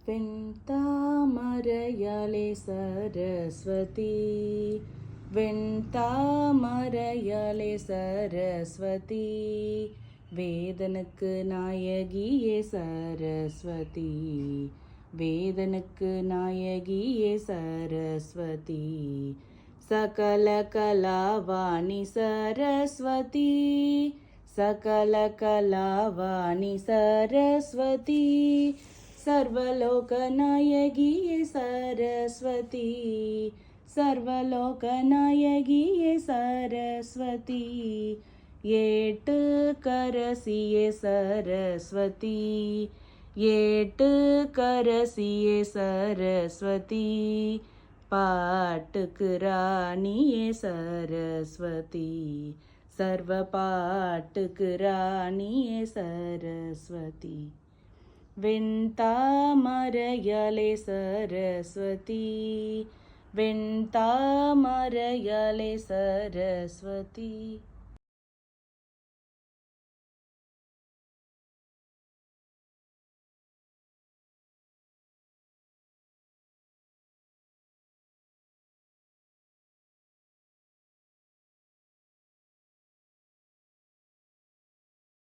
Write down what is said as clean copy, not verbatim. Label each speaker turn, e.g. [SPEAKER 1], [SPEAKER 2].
[SPEAKER 1] வெண்தாமரையாலே சரஸ்வதி, வெண்தாமரையாலே சரஸ்வதி, வேதனுக்கு நாயகியே சரஸ்வதி, வேதனுக்கு நாயகியே சரஸ்வதி, சகல கலாவாணி சரஸ்வதி, சகல கலாவாணி சரஸ்வதி, सर्वलोकनायगिये सरस्वती, सर्वलोकनायगिये सरस्वती, एट् करसिये सरस्वती, एट् करसिये सरस्वती, पाट्टुक्कु राणिये सरस्वती, सर्व पाट्टुक्कु राणिये सरस्वती, வெண்தாமரையாலே சரஸ்வதி, வெண்தாமரையாலே சரஸ்வதி.